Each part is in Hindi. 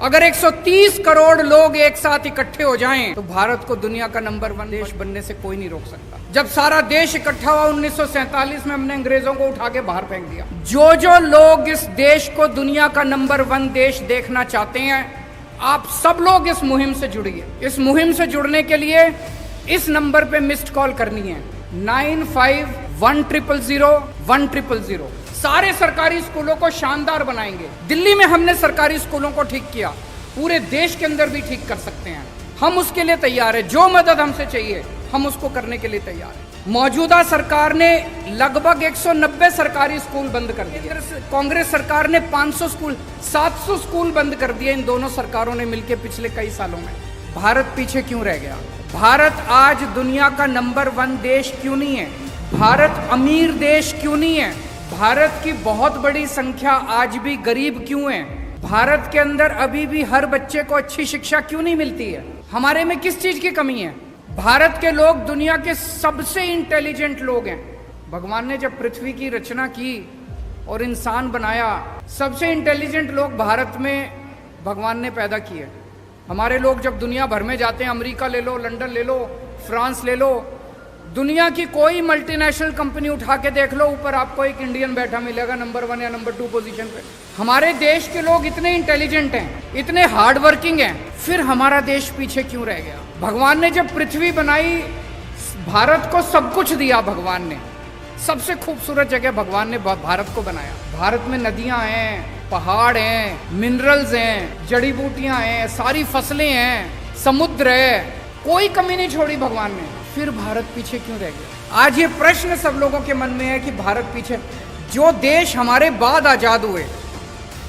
अगर 130 करोड़ लोग एक साथ इकट्ठे हो जाएं तो भारत को दुनिया का नंबर 1 देश बनने से कोई नहीं रोक सकता। जब सारा देश इकट्ठा हुआ 1947 में, हमने अंग्रेजों को उठा के बाहर फेंक दिया। जो लोग इस देश को दुनिया का नंबर 1 देश देखना चाहते हैं, आप सब लोग इस मुहिम से जुड़िए। इस मुहिम से जुड़ने के लिए इस नंबर पे मिस्ड कॉल करनी है 95100100। सारे सरकारी स्कूलों को शानदार बनाएंगे। दिल्ली में हमने सरकारी स्कूलों को ठीक किया, पूरे देश के अंदर भी ठीक कर सकते हैं। हम उसके लिए तैयार है। जो मदद हमसे चाहिए हम उसको करने के लिए तैयार है। मौजूदा सरकार ने लगभग 190 सरकारी स्कूल बंद कर दिए। कांग्रेस सरकार ने 500 स्कूल, 700 स्कूल बंद कर दिए इन दोनों सरकारों ने मिलकर पिछले कई सालों में। भारत पीछे क्यों रह गया? भारत आज दुनिया का नंबर 1 देश क्यों नहीं है? भारत अमीर देश क्यों नहीं है? भारत की बहुत बड़ी संख्या आज भी गरीब क्यों है? भारत के अंदर अभी भी हर बच्चे को अच्छी शिक्षा क्यों नहीं मिलती है? हमारे में किस चीज की कमी है? भारत के लोग दुनिया के सबसे इंटेलिजेंट लोग हैं। भगवान ने जब पृथ्वी की रचना की और इंसान बनाया, सबसे इंटेलिजेंट लोग भारत में भगवान ने पैदा किए। हमारे लोग जब दुनिया भर में जाते हैं, अमेरिका ले लो, लंदन ले लो, फ्रांस ले लो, दुनिया की कोई मल्टीनेशनल कंपनी उठा के देख लो, ऊपर आपको एक इंडियन बैठा मिलेगा नंबर 1 या नंबर 2 पोजीशन पे। हमारे देश के लोग इतने इंटेलिजेंट हैं, इतने हार्ड वर्किंग हैं, फिर हमारा देश पीछे क्यों रह गया? भगवान ने जब पृथ्वी बनाई, भारत को सब कुछ दिया। भगवान ने सबसे खूबसूरत जगह भगवान ने भारत को बनाया। भारत में नदियां हैं, पहाड़ हैं, मिनरल्स हैं, जड़ी बूटियां हैं, सारी फसलें हैं, समुद्र है, कोई कमी नहीं छोड़ी भगवान ने। फिर भारत पीछे क्यों रह गया? आज ये प्रश्न सब लोगों के मन में है कि भारत पीछे। जो देश हमारे बाद आजाद हुए,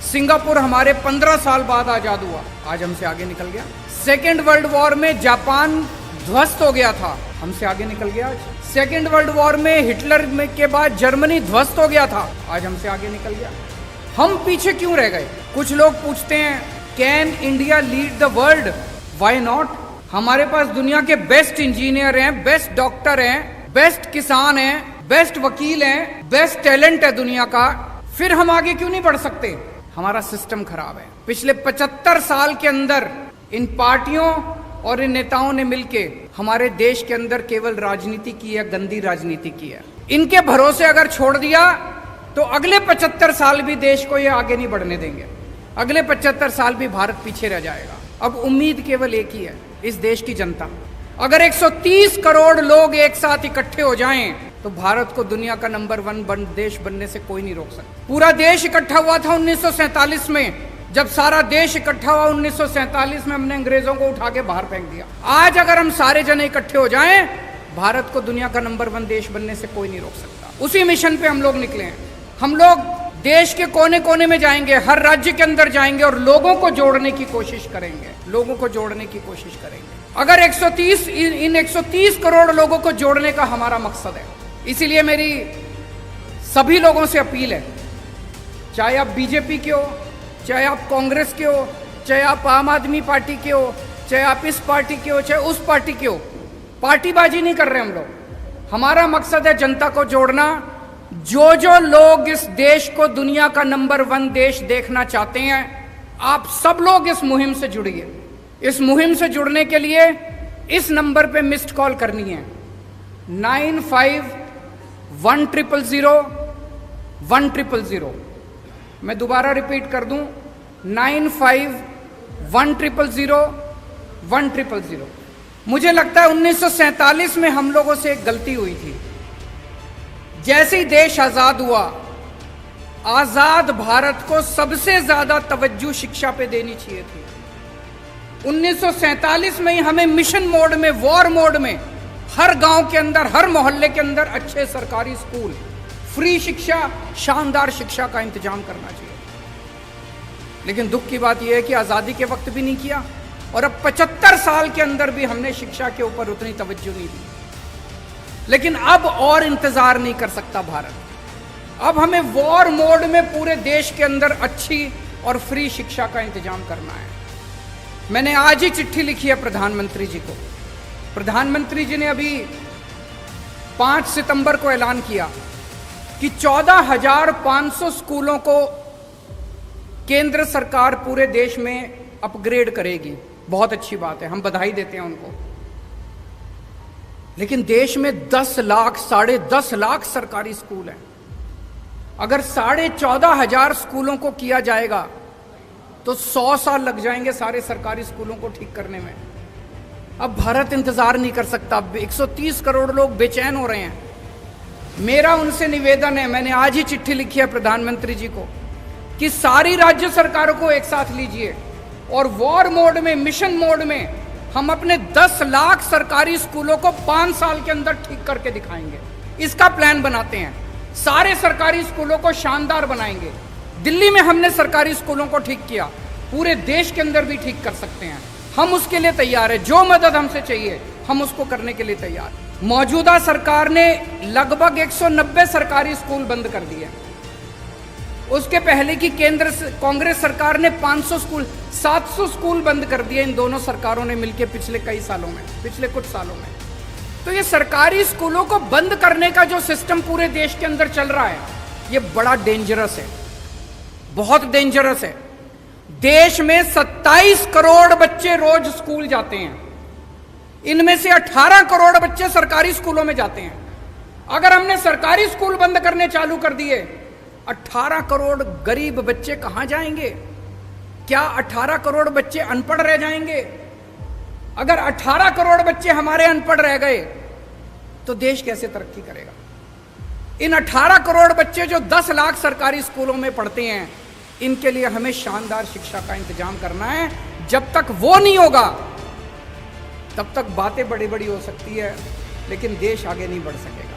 सिंगापुर हमारे 15 साल बाद आजाद हुआ, आज हमसे आगे निकल गया। सेकेंड वर्ल्ड वॉर में जापान ध्वस्त हो गया था, हमसे आगे निकल गया आज। सेकेंड वर्ल्ड वॉर में हिटलर के बाद जर्मनी ध्वस्त हो गया था, आज हमसे आगे निकल गया। हम पीछे क्यों रह गए? कुछ लोग पूछते हैं, can India lead the world? Why not? हमारे पास दुनिया के बेस्ट इंजीनियर हैं, बेस्ट डॉक्टर हैं, बेस्ट किसान हैं, बेस्ट वकील हैं, बेस्ट टैलेंट है दुनिया का। फिर हम आगे क्यों नहीं बढ़ सकते? हमारा सिस्टम खराब है। पिछले 75 साल के अंदर इन पार्टियों और इन नेताओं ने मिलके हमारे देश के अंदर केवल राजनीति की है, गंदी राजनीति की है। इनके भरोसे अगर छोड़ दिया तो अगले 75 साल भी देश को ये आगे नहीं बढ़ने देंगे। अगले 75 साल भी भारत पीछे रह जाएगा। अब उम्मीद केवल एक ही है, इस देश की जनता। अगर 130 करोड़ लोग एक साथ इकट्ठे हो जाएं तो भारत को दुनिया का नंबर 1 देश बनने से कोई नहीं रोक सकता। पूरा देश इकट्ठा हुआ था 1947 में। जब सारा देश इकट्ठा हुआ 1947 में, हमने अंग्रेजों को उठा के बाहर फेंक दिया। आज अगर हम सारे जने इकट्ठे हो जाएं, भारत को दुनिया का नंबर 1 देश बनने से कोई नहीं रोक सकता। उसी मिशन पे हम लोग निकले हैं। हम लोग देश के कोने कोने में जाएंगे, हर राज्य के अंदर जाएंगे और लोगों को जोड़ने की कोशिश करेंगे। लोगों को जोड़ने की कोशिश करेंगे। अगर 130 करोड़ लोगों को जोड़ने का हमारा मकसद है। इसीलिए मेरी सभी लोगों से अपील है, चाहे आप बीजेपी के हो, चाहे आप कांग्रेस के हो, चाहे आप आम आदमी पार्टी के हो, चाहे आप इस पार्टी के हो, चाहे उस पार्टी के हो, पार्टीबाजी नहीं कर रहे हम लोग। हमारा मकसद है जनता को जोड़ना। जो लोग इस देश को दुनिया का नंबर 1 देश देखना चाहते हैं, आप सब लोग इस मुहिम से जुड़िए। इस मुहिम से जुड़ने के लिए इस नंबर पे मिस्ड कॉल करनी है 95100100। मैं दोबारा रिपीट कर दूं, 95100100। मुझे लगता है 1947 में हम लोगों से एक गलती हुई थी। जैसे ही देश आजाद हुआ, आजाद भारत को सबसे ज्यादा तवज्जो शिक्षा पे देनी चाहिए थी। 1947 में ही हमें मिशन मोड में, वॉर मोड में, हर गांव के अंदर, हर मोहल्ले के अंदर अच्छे सरकारी स्कूल, फ्री शिक्षा, शानदार शिक्षा का इंतजाम करना चाहिए। लेकिन दुख की बात यह है कि आजादी के वक्त भी नहीं किया और अब 75 साल के अंदर भी हमने शिक्षा के ऊपर उतनी तवज्जो नहीं दी। लेकिन अब और इंतजार नहीं कर सकता भारत। अब हमें वॉर मोड में पूरे देश के अंदर अच्छी और फ्री शिक्षा का इंतजाम करना है। मैंने आज ही चिट्ठी लिखी है प्रधानमंत्री जी को। प्रधानमंत्री जी ने अभी 5 सितंबर को ऐलान किया कि 14,500 स्कूलों को केंद्र सरकार पूरे देश में अपग्रेड करेगी, बहुत अच्छी बात है, हम बधाई देते हैं उनको। लेकिन देश में 10 लाख 10.5 लाख सरकारी स्कूल हैं। अगर 14,500 स्कूलों को किया जाएगा तो 100 साल लग जाएंगे सारे सरकारी स्कूलों को ठीक करने में। अब भारत इंतजार नहीं कर सकता। 130 करोड़ लोग बेचैन हो रहे हैं। मेरा उनसे निवेदन है, मैंने आज ही चिट्ठी लिखी है प्रधानमंत्री जी को, कि सारी राज्य सरकारों को एक साथ लीजिए और वॉर मोड में, मिशन मोड में हम अपने 10 लाख सरकारी स्कूलों को 5 साल के अंदर ठीक करके दिखाएंगे। इसका प्लान बनाते हैं। सारे सरकारी स्कूलों को शानदार बनाएंगे। दिल्ली में हमने सरकारी स्कूलों को ठीक किया, पूरे देश के अंदर भी ठीक कर सकते हैं। हम उसके लिए तैयार है। जो मदद हमसे चाहिए हम उसको करने के लिए तैयार। मौजूदा सरकार ने लगभग 190 सरकारी स्कूल बंद कर दिए। उसके पहले की केंद्र कांग्रेस सरकार ने 500 स्कूल, 700 स्कूल बंद कर दिए इन दोनों सरकारों ने मिलकर पिछले कुछ सालों में। तो ये सरकारी स्कूलों को बंद करने का जो सिस्टम पूरे देश के अंदर चल रहा है, ये बड़ा डेंजरस है, बहुत डेंजरस है। देश में 27 करोड़ बच्चे रोज स्कूल जाते हैं। इनमें से 18 करोड़ बच्चे सरकारी स्कूलों में जाते हैं। अगर हमने सरकारी स्कूल बंद करने चालू कर दिए, 18 करोड़ गरीब बच्चे कहां जाएंगे? क्या 18 करोड़ बच्चे अनपढ़ रह जाएंगे? अगर 18 करोड़ बच्चे हमारे अनपढ़ रह गए तो देश कैसे तरक्की करेगा? इन 18 करोड़ बच्चे जो 10 लाख सरकारी स्कूलों में पढ़ते हैं, इनके लिए हमें शानदार शिक्षा का इंतजाम करना है। जब तक वो नहीं होगा तब तक बातें बड़ी बड़ी हो सकती है, लेकिन देश आगे नहीं बढ़ सकेगा।